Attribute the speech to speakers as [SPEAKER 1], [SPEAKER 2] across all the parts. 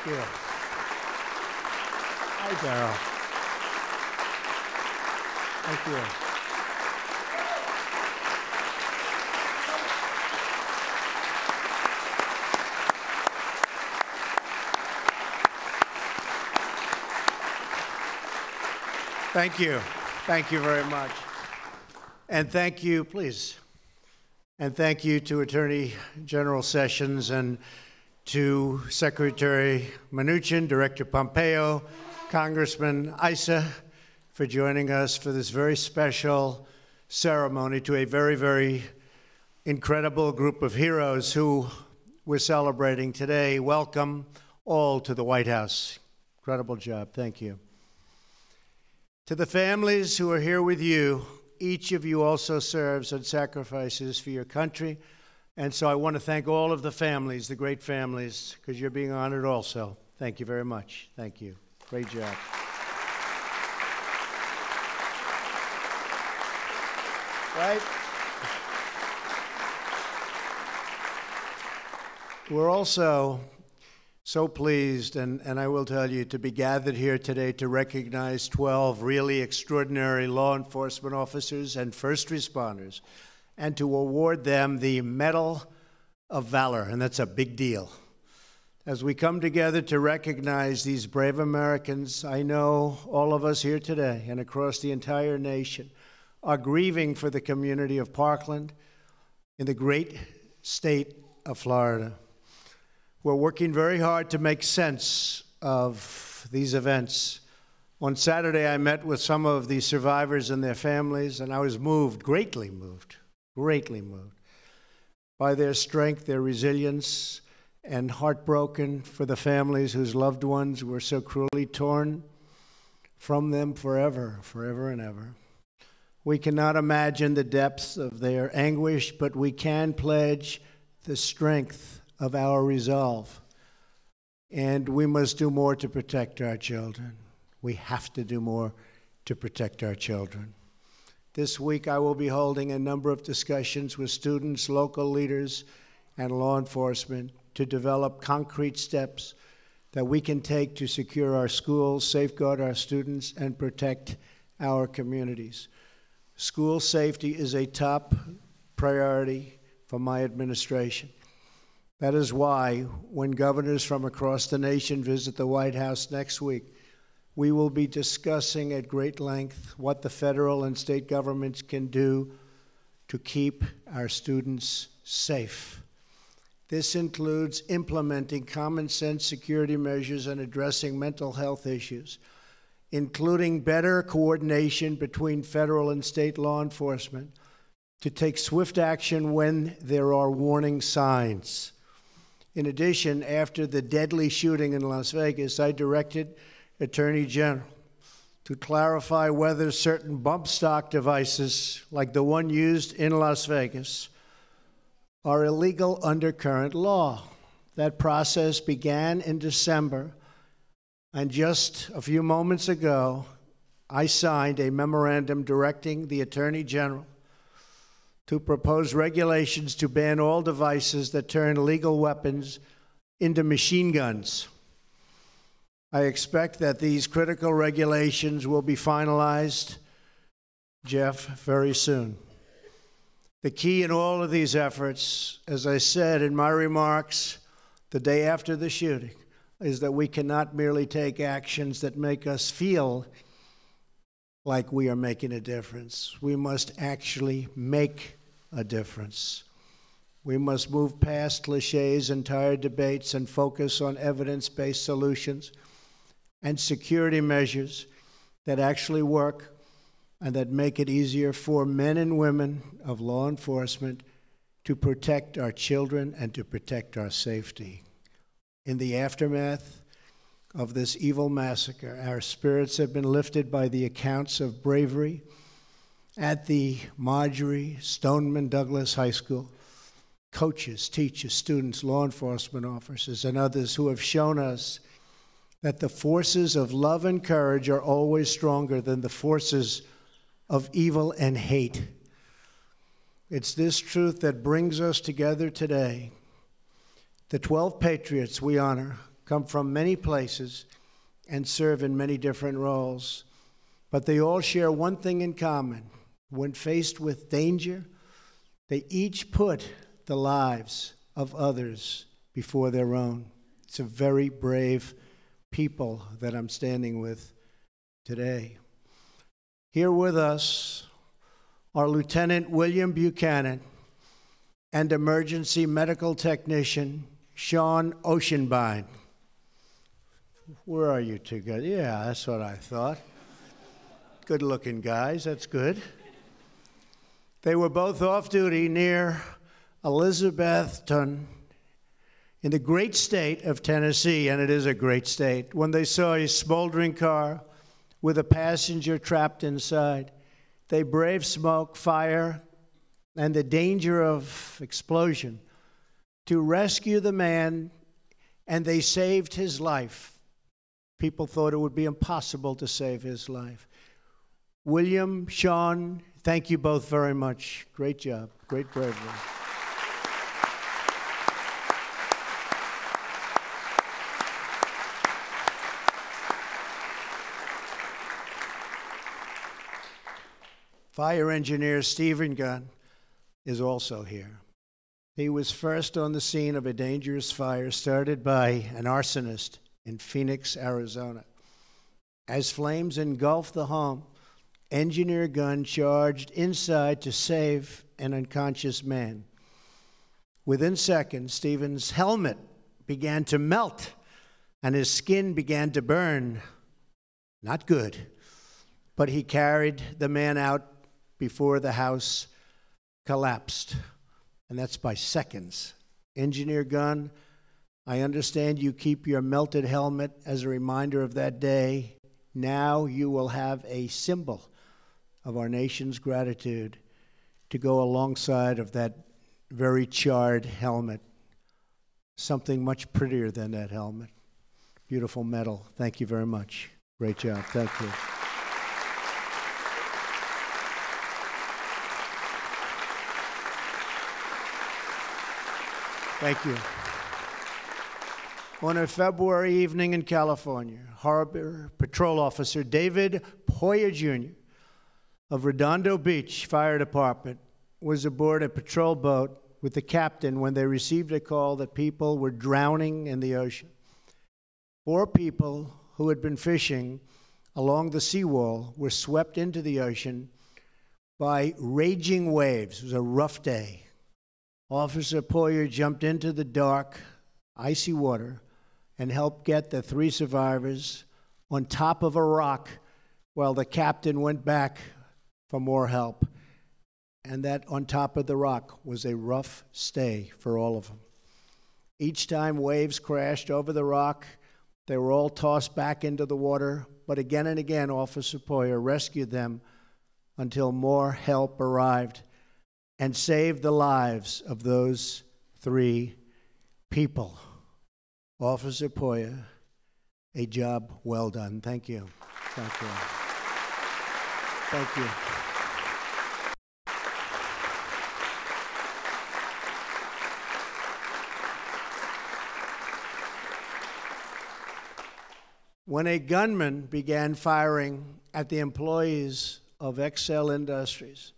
[SPEAKER 1] Thank you. Hi, Daryl. Thank you. Thank you. Thank you very much. And thank you, please. And thank you to Attorney General Sessions and to Secretary Mnuchin, Director Pompeo, Congressman Issa, for joining us for this very special ceremony to a very, very incredible group of heroes who we're celebrating today. Welcome all to the White House. Incredible job. Thank you. To the families who are here with you, each of you also serves and sacrifices for your country. And so I want to thank all of the families, the great families, because you're being honored also. Thank you very much. Thank you. Great job. Right? We're also so pleased, and I will tell you, to be gathered here today to recognize 12 really extraordinary law enforcement officers and first responders, and to award them the Medal of Valor, and that's a big deal. As we come together to recognize these brave Americans, I know all of us here today and across the entire nation are grieving for the community of Parkland in the great state of Florida. We're working very hard to make sense of these events. On Saturday, I met with some of the survivors and their families, and I was moved, greatly moved by their strength, their resilience, and heartbroken for the families whose loved ones were so cruelly torn from them forever and ever. We cannot imagine the depths of their anguish, but we can pledge the strength of our resolve. And we must do more to protect our children. We have to do more to protect our children. This week, I will be holding a number of discussions with students, local leaders, and law enforcement to develop concrete steps that we can take to secure our schools, safeguard our students, and protect our communities. School safety is a top priority for my administration. That is why, when governors from across the nation visit the White House next week, we will be discussing at great length what the federal and state governments can do to keep our students safe. This includes implementing common sense security measures and addressing mental health issues, including better coordination between federal and state law enforcement to take swift action when there are warning signs. In addition, after the deadly shooting in Las Vegas, I directed Attorney General to clarify whether certain bump stock devices, like the one used in Las Vegas, are illegal under current law. That process began in December, and just a few moments ago, I signed a memorandum directing the Attorney General to propose regulations to ban all devices that turn legal weapons into machine guns. I expect that these critical regulations will be finalized, Jeff, very soon. The key in all of these efforts, as I said in my remarks the day after the shooting, is that we cannot merely take actions that make us feel like we are making a difference. We must actually make a difference. We must move past cliches and tired debates and focus on evidence-based solutions and security measures that actually work and that make it easier for men and women of law enforcement to protect our children and to protect our safety. In the aftermath of this evil massacre, our spirits have been lifted by the accounts of bravery at the Marjorie Stoneman Douglas High School. Coaches, teachers, students, law enforcement officers, and others who have shown us that the forces of love and courage are always stronger than the forces of evil and hate. It's this truth that brings us together today. The 12 patriots we honor come from many places and serve in many different roles. But they all share one thing in common. When faced with danger, they each put the lives of others before their own. It's a very brave people that I'm standing with today. Here with us are Lieutenant William Buchanan and emergency medical technician Sean Oceanbine. Where are you two guys? Yeah, that's what I thought. Good-looking guys, that's good. They were both off duty near Elizabethton in the great state of Tennessee, and it is a great state, when they saw a smoldering car with a passenger trapped inside. They braved smoke, fire, and the danger of explosion to rescue the man, and they saved his life. People thought it would be impossible to save his life. William, Sean, thank you both very much. Great job, great bravery. Fire engineer Stephen Gunn is also here. He was first on the scene of a dangerous fire started by an arsonist in Phoenix, Arizona. As flames engulfed the home, Engineer Gunn charged inside to save an unconscious man. Within seconds, Stephen's helmet began to melt and his skin began to burn. Not good. But he carried the man out before the house collapsed. And that's by seconds. Engineer Gunn, I understand you keep your melted helmet as a reminder of that day. Now you will have a symbol of our nation's gratitude to go alongside of that very charred helmet. Something much prettier than that helmet. Beautiful medal. Thank you very much. Great job. Thank you. Thank you. On a February evening in California, Harbor Patrol Officer David Poyer Jr. of Redondo Beach Fire Department was aboard a patrol boat with the captain when they received a call that people were drowning in the ocean. 4 people who had been fishing along the seawall were swept into the ocean by raging waves. It was a rough day. Officer Poyer jumped into the dark, icy water and helped get the 3 survivors on top of a rock while the captain went back for more help. And that on top of the rock was a rough stay for all of them. Each time waves crashed over the rock, they were all tossed back into the water, but again and again, Officer Poyer rescued them until more help arrived and saved the lives of those 3 people. Officer Poyer, a job well done. Thank you. Thank you. Thank you. When a gunman began firing at the employees of Excel Industries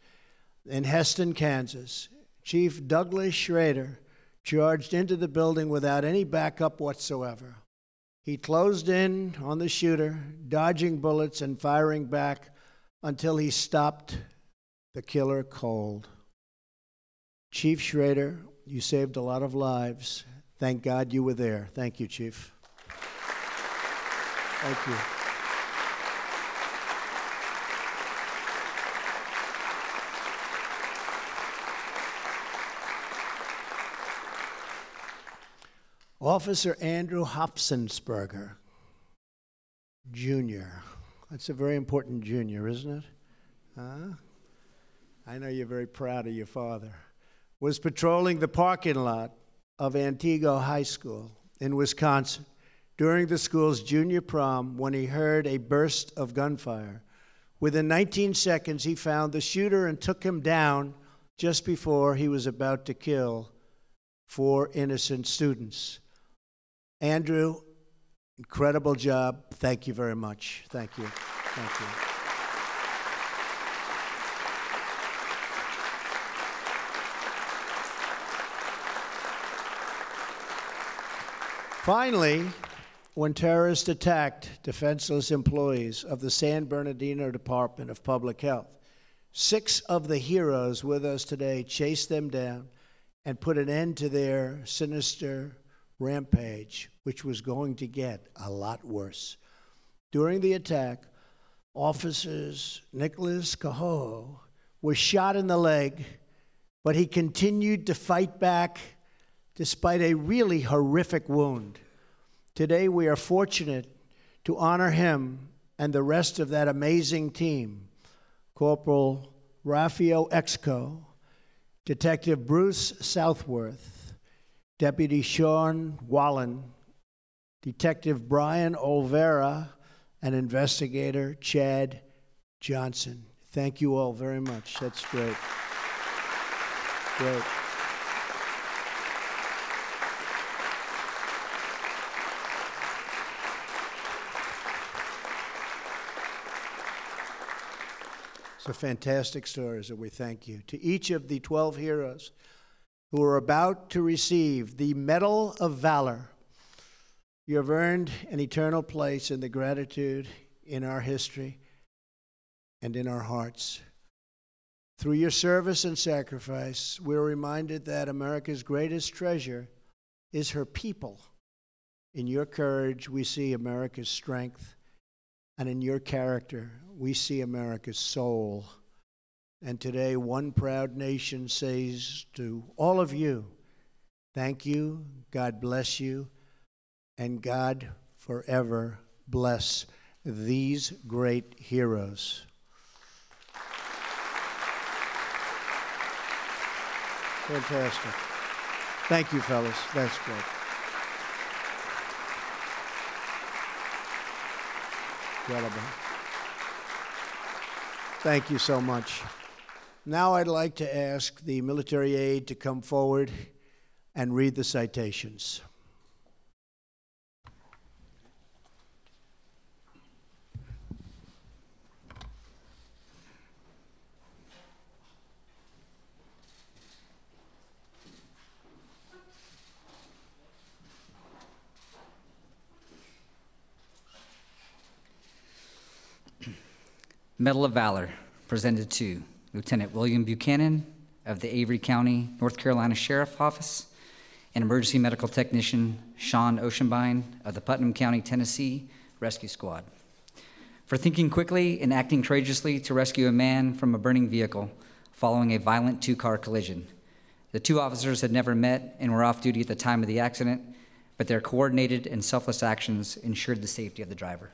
[SPEAKER 1] in Heston, Kansas, Chief Douglas Schrader charged into the building without any backup whatsoever. He closed in on the shooter, dodging bullets and firing back until he stopped the killer cold. Chief Schrader, you saved a lot of lives. Thank God you were there. Thank you, Chief. Thank you. Officer Andrew Hopsensberger, Jr. That's a very important junior, isn't it? Huh? I know you're very proud of your father. Was patrolling the parking lot of Antigo High School in Wisconsin during the school's junior prom when he heard a burst of gunfire. Within 19 seconds, he found the shooter and took him down just before he was about to kill 4 innocent students. Andrew Incredible job. Thank you very much. Thank you. Thank you. Finally, when terrorists attacked defenseless employees of the San Bernardino Department of Public Health, 6 of the heroes with us today chased them down and put an end to their sinister rampage, which was going to get a lot worse. During the attack, officers Nicholas Cahoe was shot in the leg, but he continued to fight back despite a really horrific wound. Today, we are fortunate to honor him and the rest of that amazing team. Corporal Rafael Exco, Detective Bruce Southworth, Deputy Sean Wallen, Detective Brian Olvera, and Investigator Chad Johnson. Thank you all very much. That's great. Great. It's a fantastic story, so we thank you. To each of the 12 heroes who are about to receive the Medal of Valor, you have earned an eternal place in the gratitude in our history and in our hearts. Through your service and sacrifice, we're reminded that America's greatest treasure is her people. In your courage, we see America's strength, and in your character, we see America's soul. And today, one proud nation says to all of you, thank you, God bless you, and God forever bless these great heroes. Fantastic. Thank you, fellas. That's great. Incredible. Thank you so much. Now I'd like to ask the military aide to come forward and read the citations.
[SPEAKER 2] Medal of Valor, presented to Lieutenant William Buchanan of the Avery County, North Carolina Sheriff Office, and Emergency Medical Technician Sean Oceanbine of the Putnam County, Tennessee Rescue Squad, for thinking quickly and acting courageously to rescue a man from a burning vehicle following a violent 2-car collision. The 2 officers had never met and were off duty at the time of the accident, but their coordinated and selfless actions ensured the safety of the driver.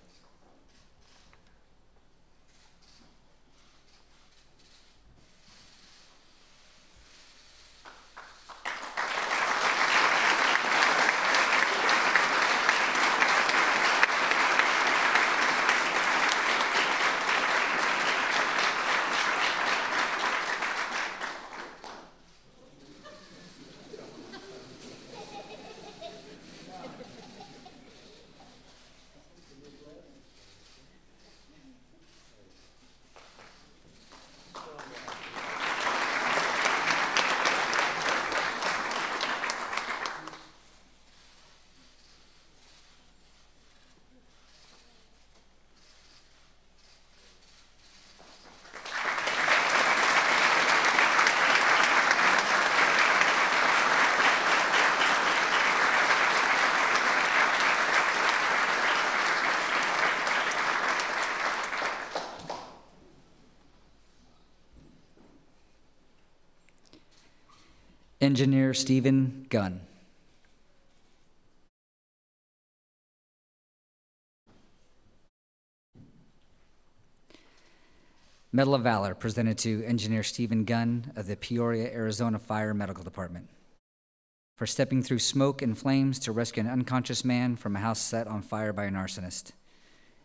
[SPEAKER 2] Engineer Stephen Gunn. Medal of Valor, presented to Engineer Stephen Gunn of the Peoria, Arizona Fire Medical Department, for stepping through smoke and flames to rescue an unconscious man from a house set on fire by an arsonist.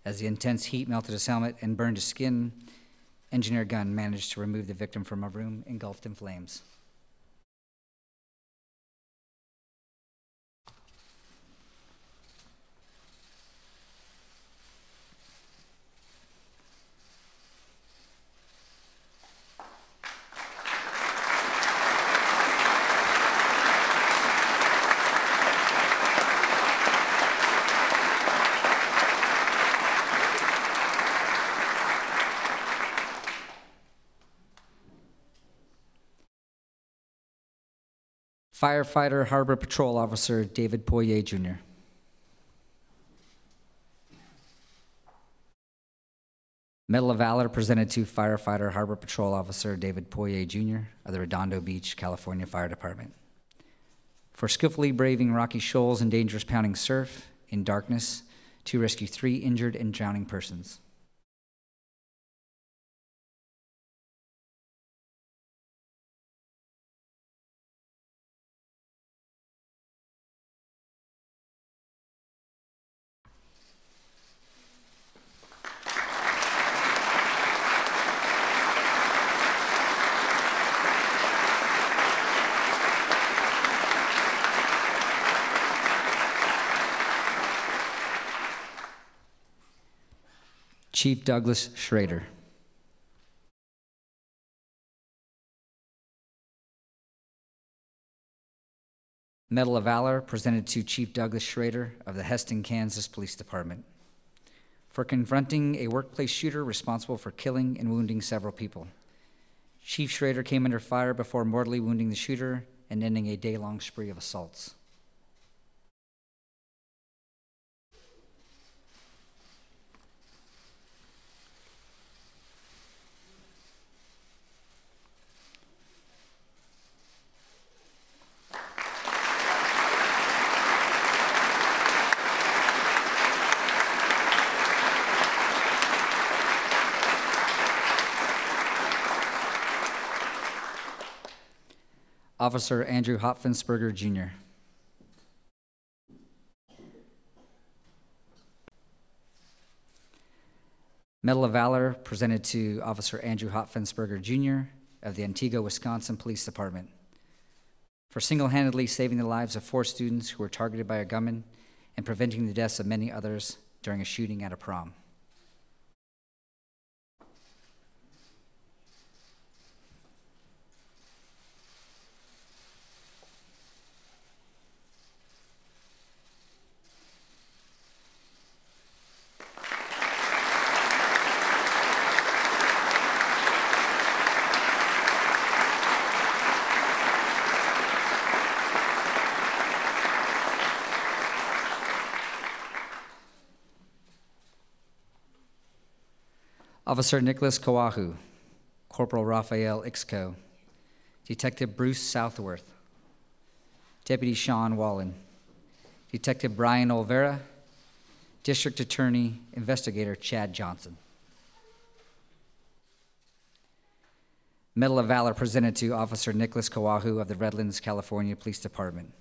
[SPEAKER 2] As the intense heat melted his helmet and burned his skin, Engineer Gunn managed to remove the victim from a room engulfed in flames. Firefighter Harbor Patrol Officer David Poirier, Jr. Medal of Valor presented to Firefighter Harbor Patrol Officer David Poirier, Jr. of the Redondo Beach, California Fire Department. For skillfully braving rocky shoals and dangerous pounding surf in darkness to rescue 3 injured and drowning persons. Chief Douglas Schrader. Medal of Valor presented to Chief Douglas Schrader of the Heston, Kansas Police Department for confronting a workplace shooter responsible for killing and wounding several people. Chief Schrader came under fire before mortally wounding the shooter and ending a day-long spree of assaults. Officer Andrew Hopfensperger, Jr. Medal of Valor presented to Officer Andrew Hopfensperger, Jr. of the Antigua, Wisconsin Police Department for single-handedly saving the lives of 4 students who were targeted by a gunman and preventing the deaths of many others during a shooting at a prom. Officer Nicholas Kawahu, Corporal Raphael Ixco, Detective Bruce Southworth, Deputy Sean Wallen, Detective Brian Olvera, District Attorney Investigator Chad Johnson. Medal of Valor presented to Officer Nicholas Kawahu of the Redlands, California Police Department,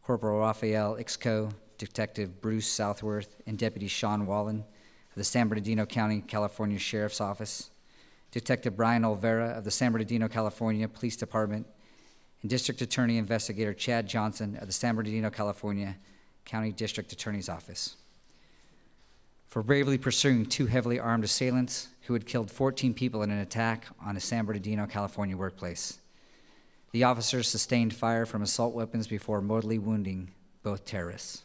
[SPEAKER 2] Corporal Raphael Ixco, Detective Bruce Southworth, and Deputy Sean Wallen of the San Bernardino County, California Sheriff's Office, Detective Brian Olvera of the San Bernardino, California Police Department, and District Attorney Investigator Chad Johnson of the San Bernardino, California County District Attorney's Office for bravely pursuing 2 heavily armed assailants who had killed 14 people in an attack on a San Bernardino, California workplace. The officers sustained fire from assault weapons before mortally wounding both terrorists.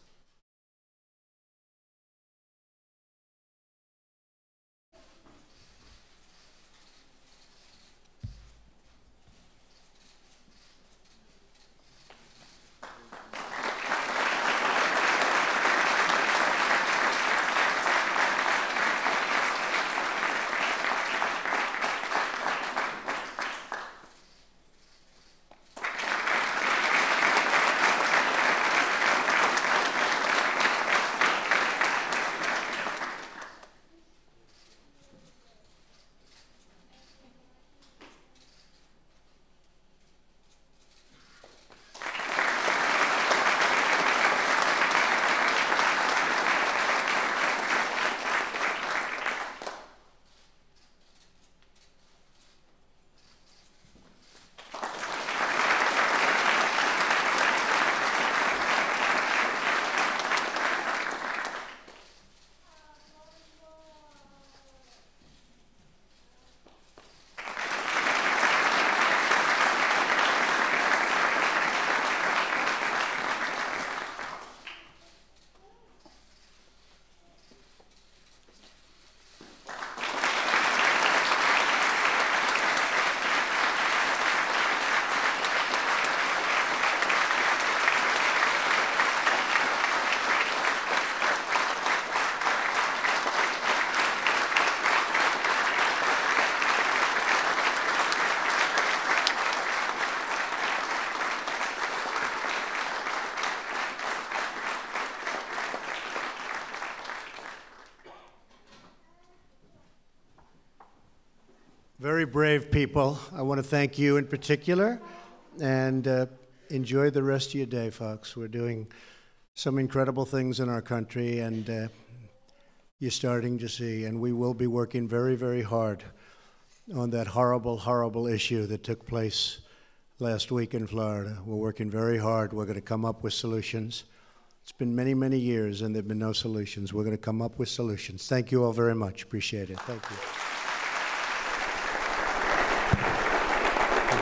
[SPEAKER 1] very brave people. I want to thank you in particular, and enjoy the rest of your day, folks. We're doing some incredible things in our country, and you're starting to see, and we will be working very, very hard on that horrible, horrible issue that took place last week in Florida. We're working very hard. We're going to come up with solutions. It's been many, many years, and there have been no solutions. We're going to come up with solutions. Thank you all very much. Appreciate it. Thank you.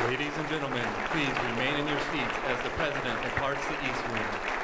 [SPEAKER 3] Ladies and gentlemen, please remain in your seats as the President departs the East Room.